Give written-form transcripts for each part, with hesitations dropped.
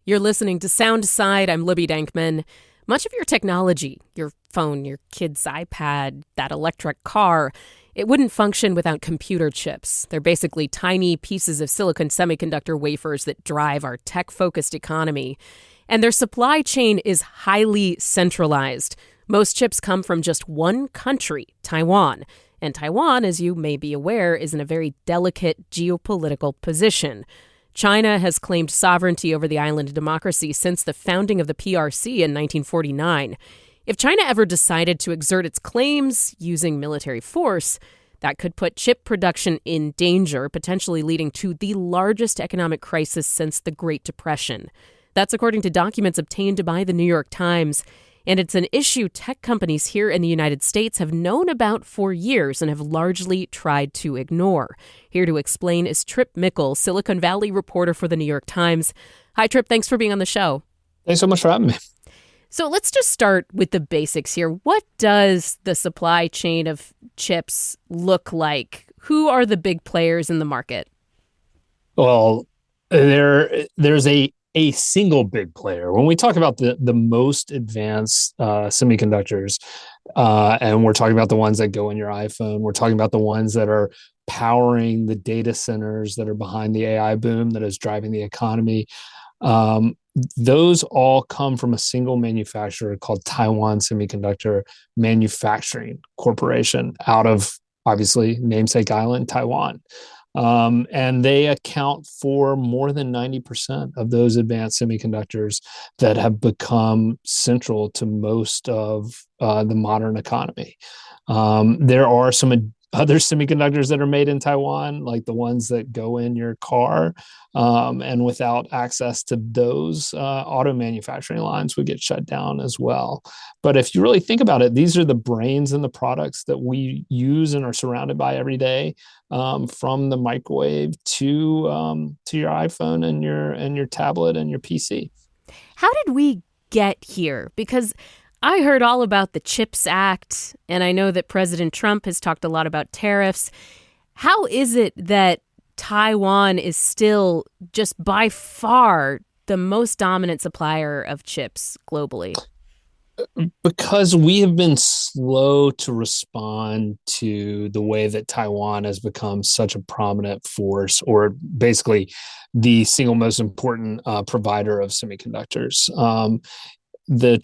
You're listening to Sound Side. I'm Libby Dankman. Much of your technology, your phone, your kid's iPad, that electric car, it wouldn't function without computer chips. They're basically tiny pieces of silicon semiconductor wafers that drive our tech-focused economy. And their supply chain is highly centralized. Most chips come from just one country, Taiwan. And Taiwan, as you may be aware, is in a very delicate geopolitical position. China has claimed sovereignty over the island democracy since the founding of the PRC in 1949. If China ever decided to exert its claims using military force, that could put chip production in danger, potentially leading to the largest economic crisis since the Great Depression. That's according to documents obtained by the New York Times. And it's an issue tech companies here in the United States have known about for years and have largely tried to ignore. Here to explain is Trip Mickle, Silicon Valley reporter for the New York Times. Hi, Trip. Thanks for being on the show. Thanks so much for having me. So let's just start with the basics here. What does the supply chain of chips look like? Who are the big players in the market? Well, there's a single big player. When we talk about the most advanced semiconductors, and we're talking about the ones that go in your iPhone, we're talking about the ones that are powering the data centers that are behind the AI boom that is driving the economy. Those all come from a single manufacturer called Taiwan Semiconductor Manufacturing Corporation out of, obviously, namesake island, Taiwan. And they account for more than 90% of those advanced semiconductors that have become central to most of the modern economy. There are some other semiconductors that are made in Taiwan, like the ones that go in your car. And without access to those, auto manufacturing lines would get shut down as well. But if you really think about it, these are the brains and the products that we use and are surrounded by every day, from the microwave to your iPhone and your tablet and your PC. How did we get here? Because I heard all about the CHIPS Act, and I know that President Trump has talked a lot about tariffs. How is it that Taiwan is still just by far the most dominant supplier of chips globally? Because we have been slow to respond to the way that Taiwan has become such a prominent force, or basically the single most important provider of semiconductors. The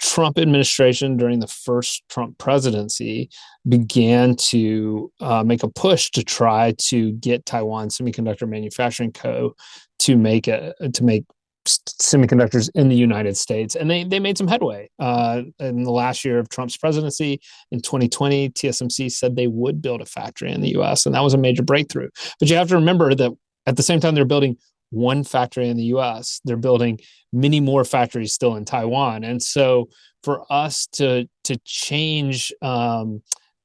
Trump administration during the first Trump presidency began to make a push to try to get Taiwan Semiconductor Manufacturing Co. to make semiconductors in the United States. And they made some headway. In the last year of Trump's presidency, in 2020, TSMC said they would build a factory in the US, and that was a major breakthrough. But you have to remember that at the same time they're building one factory in the US, they're building many more factories still in Taiwan. And so for us to change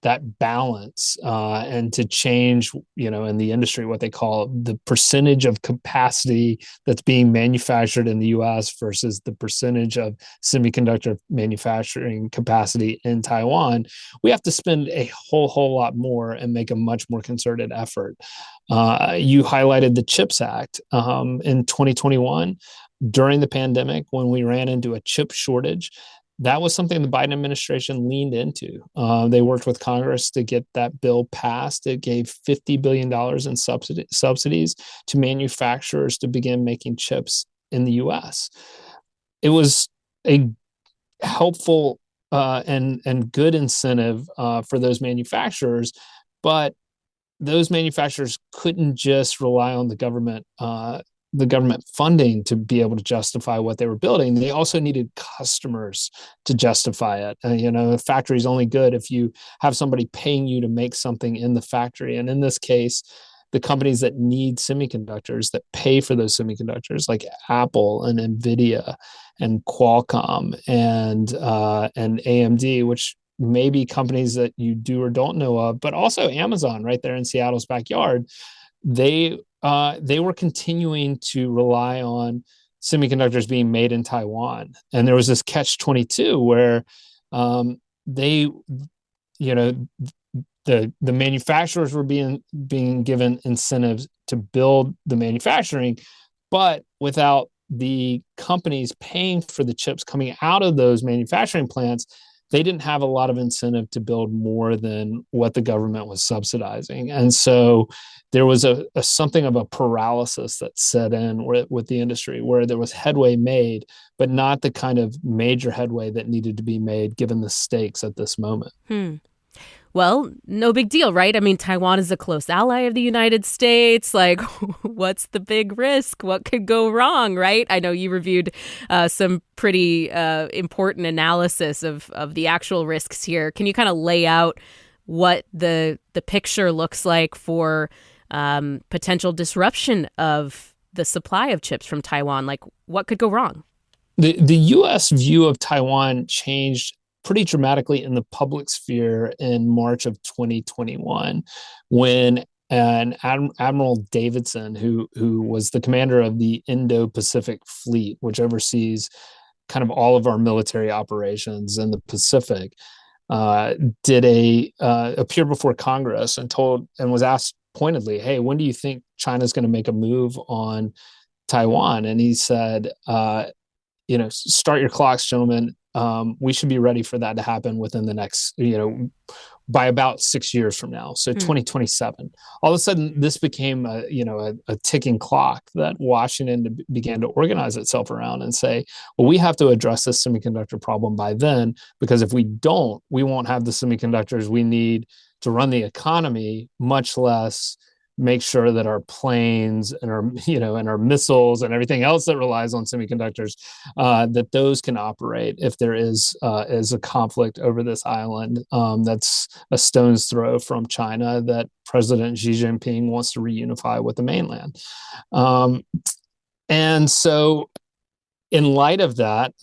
that balance and to change, in the industry, what they call the percentage of capacity that's being manufactured in the US versus the percentage of semiconductor manufacturing capacity in Taiwan, we have to spend a whole lot more and make a much more concerted effort. You highlighted the CHIPS Act in 2021 during the pandemic when we ran into a chip shortage. That was something the Biden administration leaned into. They worked with Congress to get that bill passed. It gave $50 billion in subsidies to manufacturers to begin making chips in the U.S. It was a helpful and good incentive for those manufacturers, but those manufacturers couldn't just rely on the government funding to be able to justify what they were building. They also needed customers to justify it. A factory is only good if you have somebody paying you to make something in the factory. And in this case, the companies that need semiconductors, that pay for those semiconductors, like Apple and NVIDIA and Qualcomm and AMD, which may be companies that you do or don't know of, but also Amazon right there in Seattle's backyard, they were continuing to rely on semiconductors being made in Taiwan. And there was this catch-22 where the manufacturers were being given incentives to build the manufacturing, but without the companies paying for the chips coming out of those manufacturing plants, they didn't have a lot of incentive to build more than what the government was subsidizing. And so there was a something of a paralysis that set in with the industry, where there was headway made, but not the kind of major headway that needed to be made given the stakes at this moment. Well, no big deal, right? I mean, Taiwan is a close ally of the United States. Like, what's the big risk? What could go wrong, right? I know you reviewed some pretty important analysis of the actual risks here. Can you kind of lay out what the picture looks like for potential disruption of the supply of chips from Taiwan? Like, what could go wrong? The U.S. view of Taiwan changed pretty dramatically in the public sphere in March of 2021, when Admiral Davidson, who was the commander of the Indo-Pacific Fleet, which oversees kind of all of our military operations in the Pacific, did appear before Congress and was asked pointedly, "Hey, when do you think China's going to make a move on Taiwan?" And he said, "Start your clocks, gentlemen. We should be ready for that to happen within the next, by about 6 years from now. So 2027. All of a sudden, this became a ticking clock that Washington began to organize itself around and say, well, we have to address this semiconductor problem by then, because if we don't, we won't have the semiconductors we need to run the economy, much less make sure that our planes and our missiles and everything else that relies on semiconductors, that those can operate if there is a conflict over this island that's a stone's throw from China that President Xi Jinping wants to reunify with the mainland. And so in light of that,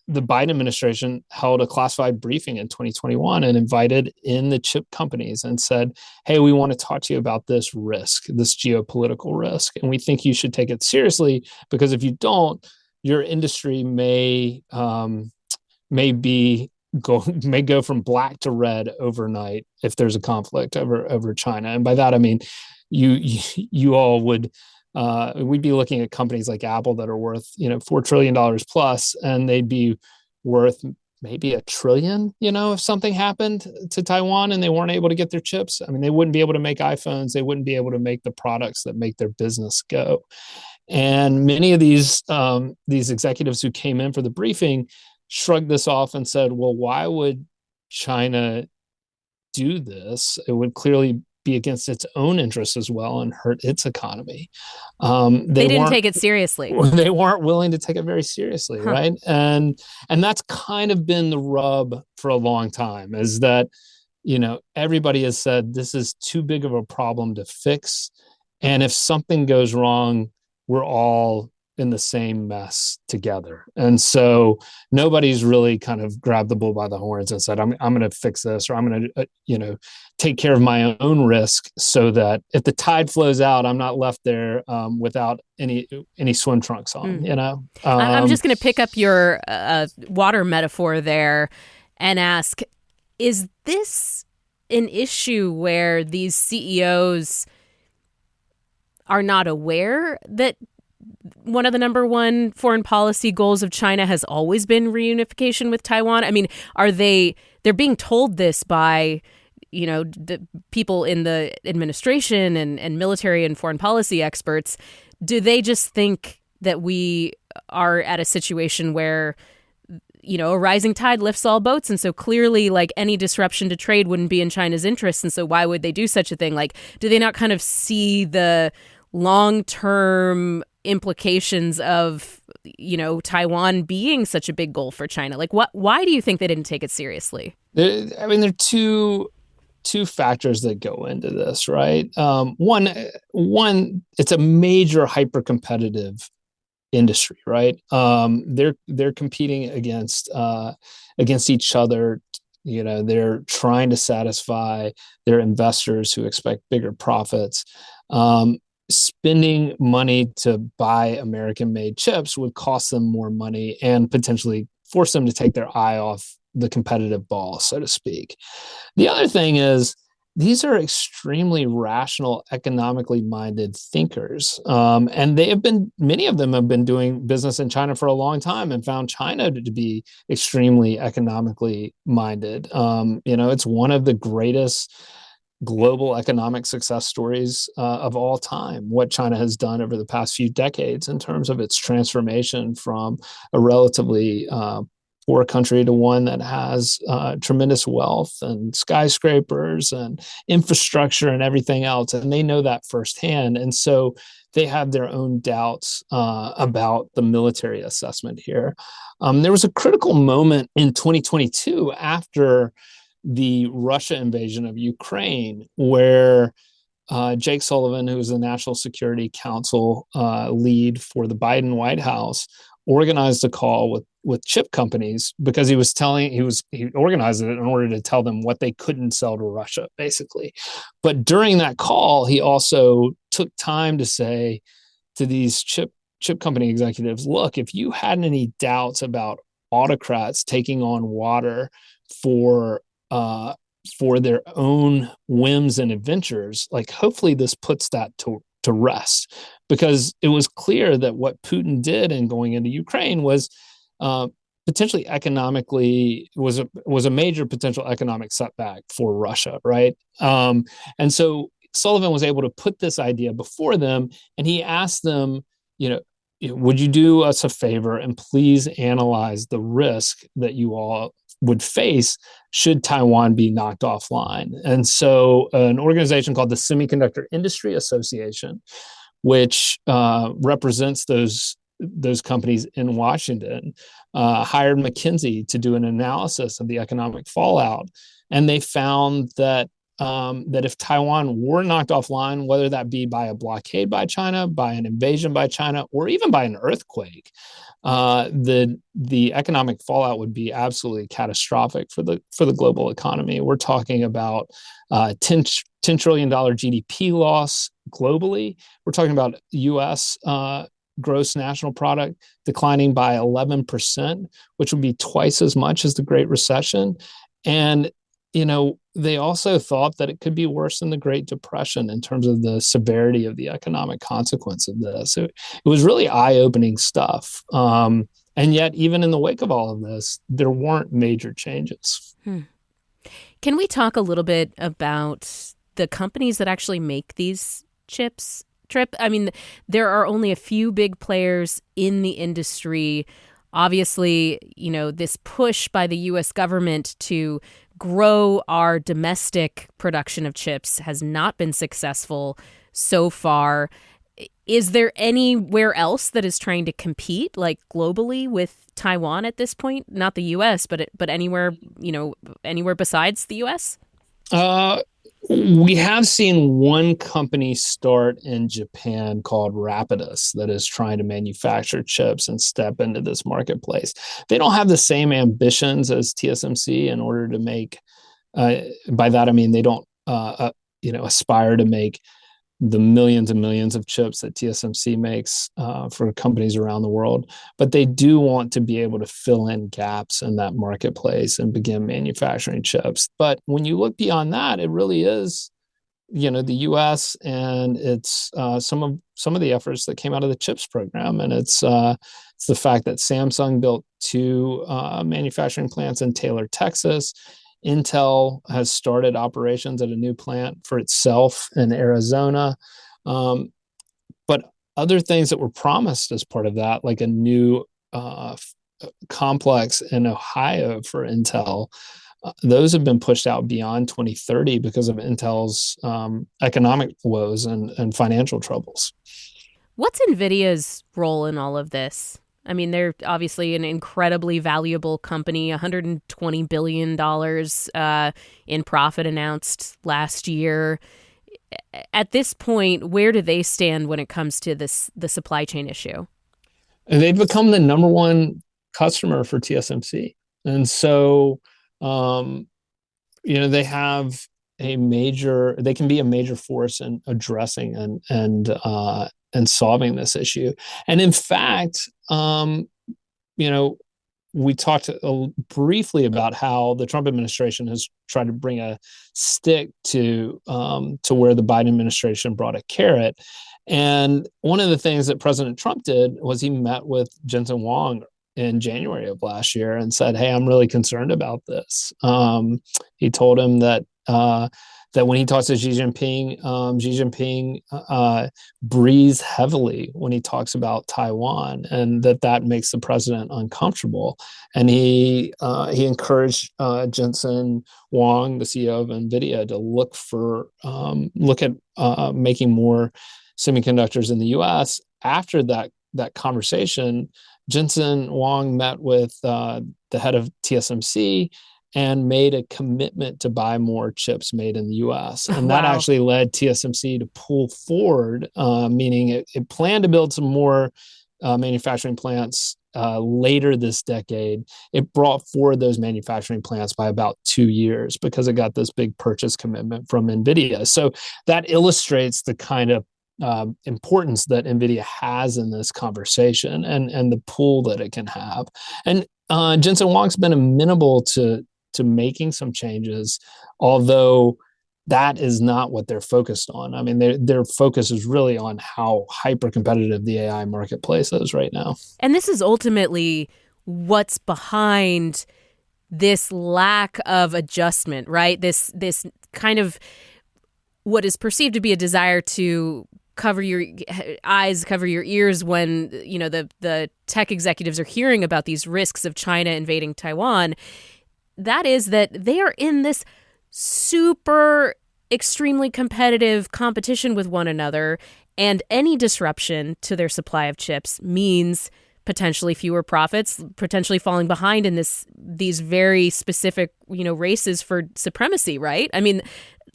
the Biden administration held a classified briefing in 2021 and invited in the chip companies and said, hey, we want to talk to you about this risk, this geopolitical risk. And we think you should take it seriously, because if you don't, your industry may go from black to red overnight if there's a conflict over China. And by that, I mean, you all would, we'd be looking at companies like Apple that are worth, $4 trillion plus, and they'd be worth maybe $1 trillion, if something happened to Taiwan and they weren't able to get their chips. I mean, they wouldn't be able to make iPhones. They wouldn't be able to make the products that make their business go. And many of these executives who came in for the briefing shrugged this off and said, well, why would China do this? It would clearly be against its own interests as well and hurt its economy. They didn't take it seriously. They weren't willing to take it very seriously, right? And that's kind of been the rub for a long time, is that, everybody has said this is too big of a problem to fix. And if something goes wrong, we're all in the same mess together. And so nobody's really kind of grabbed the bull by the horns and said, I'm going to fix this, or I'm going to, take care of my own risk, so that if the tide flows out, I'm not left there without any swim trunks on, I'm just going to pick up your water metaphor there and ask, is this an issue where these CEOs are not aware that one of the number one foreign policy goals of China has always been reunification with Taiwan? I mean, they're being told this by, the people in the administration and military and foreign policy experts. Do they just think that we are at a situation where, a rising tide lifts all boats, and so clearly, like, any disruption to trade wouldn't be in China's interests, and so why would they do such a thing? Like, do they not kind of see the long-term implications of, Taiwan being such a big goal for China? Like, why do you think they didn't take it seriously? There are two factors that go into this, right? One, it's a major hyper-competitive industry, right? They're competing against each other. They're trying to satisfy their investors who expect bigger profits. Spending money to buy American-made chips would cost them more money and potentially force them to take their eye off the competitive ball, so to speak. The other thing is, these are extremely rational, economically minded thinkers. And many of them have been doing business in China for a long time and found China to be extremely economically minded. It's one of the greatest global economic success stories of all time, what China has done over the past few decades in terms of its transformation from a relatively poor country to one that has tremendous wealth and skyscrapers and infrastructure and everything else. And they know that firsthand. And so they have their own doubts about the military assessment here. There was a critical moment in 2022 after the Russia invasion of Ukraine, where Jake Sullivan, who was the National Security Council lead for the Biden White House, organized a call with chip companies because he organized it in order to tell them what they couldn't sell to Russia, basically. But during that call, he also took time to say to these chip company executives, look, if you had any doubts about autocrats taking on water for their own whims and adventures, like hopefully this puts that to rest, because it was clear that what Putin did in going into Ukraine was potentially economically was a major potential economic setback for Russia, right? And so Sullivan was able to put this idea before them, and he asked them, would you do us a favor and please analyze the risk that you all would face should Taiwan be knocked offline? And so an organization called the Semiconductor Industry Association, which represents those companies in Washington, hired McKinsey to do an analysis of the economic fallout. And they found that if Taiwan were knocked offline, whether that be by a blockade by China, by an invasion by China, or even by an earthquake, the economic fallout would be absolutely catastrophic for the global economy. We're talking about $10 trillion GDP loss globally. We're talking about U.S. Gross national product declining by 11%, which would be twice as much as the Great Recession. And they also thought that it could be worse than the Great Depression in terms of the severity of the economic consequence of this. It was really eye-opening stuff. And yet, even in the wake of all of this, there weren't major changes. Can we talk a little bit about the companies that actually make these chips, Trip? I mean, there are only a few big players in the industry. Obviously, this push by the U.S. government to grow our domestic production of chips has not been successful so far. Is there anywhere else that is trying to compete, like globally, with Taiwan at this point? Not the U.S., but anywhere, anywhere besides the U.S.? We have seen one company start in Japan called Rapidus that is trying to manufacture chips and step into this marketplace. They don't have the same ambitions as TSMC in order to make, by that I mean they don't aspire to make the millions and millions of chips that TSMC makes for companies around the world. But they do want to be able to fill in gaps in that marketplace and begin manufacturing chips. But when you look beyond that, it really is, the U.S. and it's some of the efforts that came out of the CHIPS program. And it's the fact that Samsung built 2 manufacturing plants in Taylor, Texas. Intel has started operations at a new plant for itself in Arizona. But other things that were promised as part of that, like a new complex in Ohio for Intel, those have been pushed out beyond 2030 because of Intel's economic woes and financial troubles. What's NVIDIA's role in all of this? I mean, they're obviously an incredibly valuable company, $120 billion in profit announced last year. At this point, where do they stand when it comes to the supply chain issue? And they've become the number one customer for TSMC. And so, they have they can be a major force in addressing and solving this issue. And in fact, we talked briefly about how the Trump administration has tried to bring a stick to where the Biden administration brought a carrot. And one of the things that President Trump did was he met with Jensen Huang in January of last year and said, "Hey, I'm really concerned about this." He told him that when he talks to Xi Jinping, Xi Jinping breathes heavily when he talks about Taiwan, and that makes the president uncomfortable. And he encouraged Jensen Huang, the CEO of NVIDIA, to look at making more semiconductors in the U.S. After that conversation, Jensen Huang met with the head of TSMC and made a commitment to buy more chips made in the U.S. And that actually led TSMC to pull forward, meaning it planned to build some more manufacturing plants later this decade. It brought forward those manufacturing plants by about 2 years because it got this big purchase commitment from NVIDIA. So that illustrates the kind of importance that NVIDIA has in this conversation and the pull that it can have. And Jensen Huang's been amenable to making some changes, although that is not what they're focused on. I mean, their focus is really on how hyper competitive the AI marketplace is right now. And this is ultimately what's behind this lack of adjustment, right? This kind of what is perceived to be a desire to cover your eyes, cover your ears when, the tech executives are hearing about these risks of China invading Taiwan. That is that they are in this super extremely competitive competition with one another, and any disruption to their supply of chips means potentially fewer profits, potentially falling behind in these very specific, races for supremacy, right? I mean,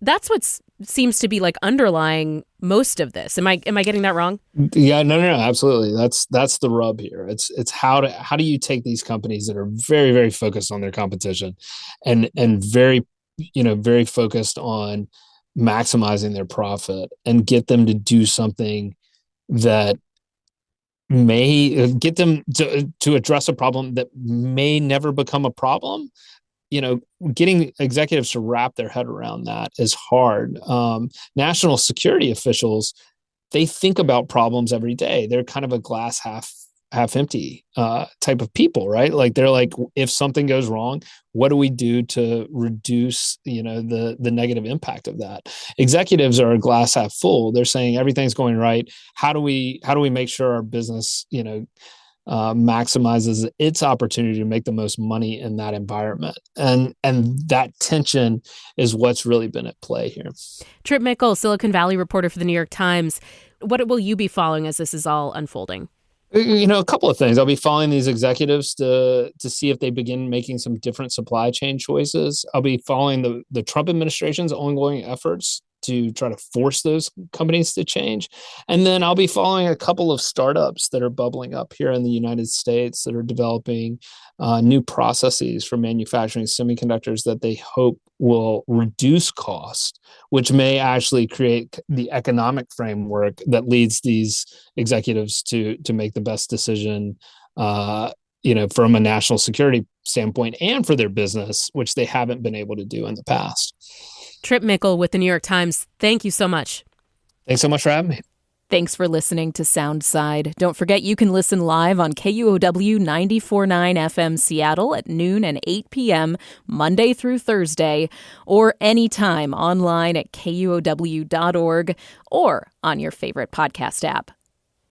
that's what seems to be like underlying most of this. Am I getting that wrong? Yeah, no, absolutely. That's the rub here. It's how do you take these companies that are very, very focused on their competition and very, very focused on maximizing their profit and get them to do something that may get them to address a problem that may never become a problem. Getting executives to wrap their head around that is hard. National security officials, they think about problems every day. They're kind of a glass half empty type of people, right? Like they're like, if something goes wrong, what do we do to reduce, the negative impact of that? Executives are a glass half full. They're saying everything's going right. How do we make sure our business, maximizes its opportunity to make the most money in that environment, and that tension is what's really been at play here. Trip Mickle, Silicon Valley reporter for the New York Times. What will you be following as this is all unfolding? A couple of things. I'll be following these executives to see if they begin making some different supply chain choices. I'll be following the Trump administration's ongoing efforts to try to force those companies to change. And then I'll be following a couple of startups that are bubbling up here in the United States that are developing new processes for manufacturing semiconductors that they hope will reduce cost, which may actually create the economic framework that leads these executives to make the best decision, from a national security standpoint and for their business, which they haven't been able to do in the past. Trip Mickle with the New York Times. Thank you so much. Thanks so much for having me. Thanks for listening to Soundside. Don't forget you can listen live on KUOW 94.9 FM Seattle at noon and 8 p.m. Monday through Thursday, or anytime online at KUOW.org or on your favorite podcast app.